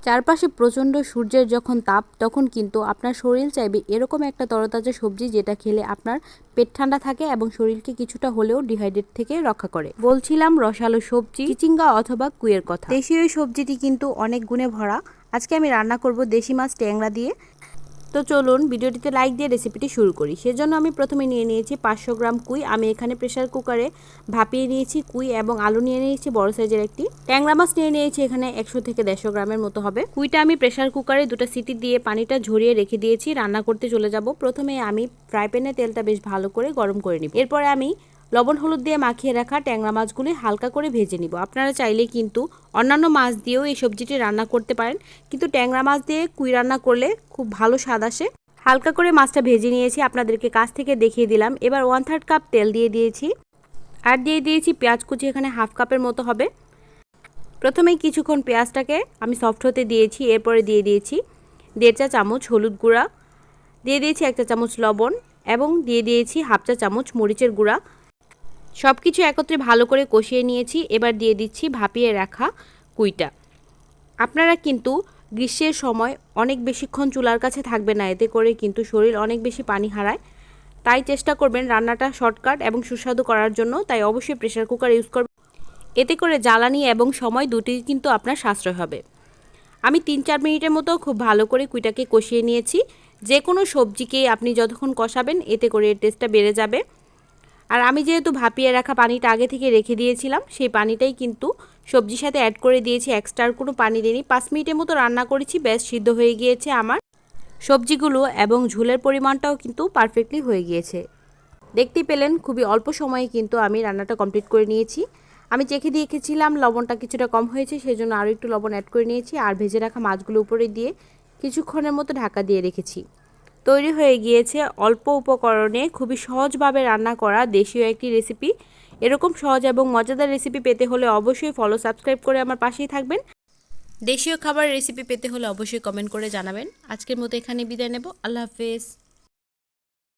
চারপাশে প্রচণ্ড সূর্যের যখন তাপ তখন কিন্তু আপনার শরীর চাইবে এরকম একটা তরতাজা সবজি যেটা খেলে আপনার পেট ঠান্ডা থাকে এবং শরীরকে কিছুটা হলেও ডিহাইড্রেট থেকে রক্ষা করে। বলছিলাম রসালো সবজি চিচিঙ্গা অথবা কুইয়ের কথা। দেশীয় এই সবজিটি কিন্তু অনেক গুণে ভরা। আজকে আমি রান্না করব দেশি মাছ ট্যাংরা দিয়ে। তো চলুন ভিডিওটিতে লাইক দিয়ে রেসিপিটি শুরু করি। সেজন্য আমি প্রথমে নিয়ে নিয়েছি 500 গ্রাম কুই। আমি এখানে প্রেসার কুকারে ভাপিয়ে নিয়েছি কুই এবং আলু নিয়ে নিয়েছি বড় সাইজের একটি। ট্যাংরা মাছ নিয়ে নিয়েছি এখানে 100 থেকে 150 গ্রামের মতো হবে। কুইটা আমি প্রেসার কুকারে 2টা সিটি দিয়ে পানিটা ঝরিয়ে রেখে দিয়েছি। রান্না করতে চলে যাব। প্রথমে আমি ফ্রাই প্যানে তেলটা বেশ ভালো করে গরম করে নিব। এরপরে আমি লবণ হলুদ দিয়ে মাখিয়ে রাখা ট্যাংরা মাছগুলি হালকা করে ভেজে নিব। আপনারা চাইলে কিন্তু অন্যান্য মাছ দিয়েও এই সবজিটি রান্না করতে পারেন, কিন্তু ট্যাংরা মাছ দিয়ে কুই রান্না করলে খুব ভালো স্বাদ আসে। হালকা করে মাছটা ভেজে নিয়েছি, আপনাদেরকে কাছ থেকে দেখিয়ে দিলাম। এবার 1/3 কাপ তেল দিয়ে দিয়েছি আর দিয়ে দিয়েছি পেঁয়াজ কুচি, এখানে হাফ কাপের মতো হবে। প্রথমেই কিছুক্ষণ পেঁয়াজটাকে আমি সফট হতে দিয়েছি। এরপরে দিয়ে দিয়েছি 1.5 চা চামচ হলুদ গুঁড়া, দিয়ে দিয়েছি 1 চা চামচ লবণ এবং দিয়ে দিয়েছি হাফ চা চামচ মরিচের গুঁড়া। সব কিছু একত্রে ভালো করে কষিয়ে নিয়েছি। এবার দিয়ে দিচ্ছি ভাপিয়ে রাখা কুইটা। আপনারা কিন্তু গ্রীষ্মের সময় অনেক বেশিক্ষণ চুলার কাছে থাকবে না, এতে করে কিন্তু শরীর অনেক বেশি পানি হারায়। তাই চেষ্টা করবেন রান্নাটা শর্টকাট এবং সুস্বাদু করার জন্য। তাই অবশ্যই প্রেসার কুকার ইউজ করবেন, এতে করে জ্বালানি এবং সময় দুটি কিন্তু আপনার সাশ্রয় হবে। আমি 3-4 মিনিটের মতো খুব ভালো করে কুইটাকে কষিয়ে নিয়েছি। যে কোনো সবজিকে আপনি যতক্ষণ কষাবেন এতে করে এর টেস্টটা বেড়ে যাবে। আর আমি যেহেতু ভাপিয়ে রাখা পানিটা আগে থেকে রেখে দিয়েছিলাম, সেই পানিটাই কিন্তু সবজির সাথে অ্যাড করে দিয়েছি। এক্সট্রা কোনো পানি দিইনি। 5 মিনিটের মতো রান্না করেছি, বেশ সিদ্ধ হয়ে গিয়েছে আমার সবজিগুলো এবং ঝোলের পরিমাণটাও কিন্তু পারফেক্টলি হয়ে গিয়েছে। দেখতেই পেলেন খুবই অল্প সময়ে কিন্তু আমি রান্নাটা কমপ্লিট করে নিয়েছি। আমি চেখে দেখেছিলাম লবণটা কিছুটা কম হয়েছে, সেজন্য আরও একটু লবণ অ্যাড করে নিয়েছি আর ভেজে রাখা মাছগুলো উপরে দিয়ে কিছুক্ষণের মতো ঢাকা দিয়ে রেখেছি। তৈরি হয়ে গিয়েছে অল্প উপকরণে খুবই সহজভাবে রান্না করা দেশীয় একটি রেসিপি। এরকম সহজ এবং মজাদার রেসিপি পেতে হলে অবশ্যই সাবস্ক্রাইব করে আমার পাশেই থাকবেন। দেশীয় খাবার রেসিপি পেতে হলে অবশ্যই কমেন্ট করে জানাবেন। আজকের মতো এখানে বিদায় নেব। আল্লাহ হাফেজ।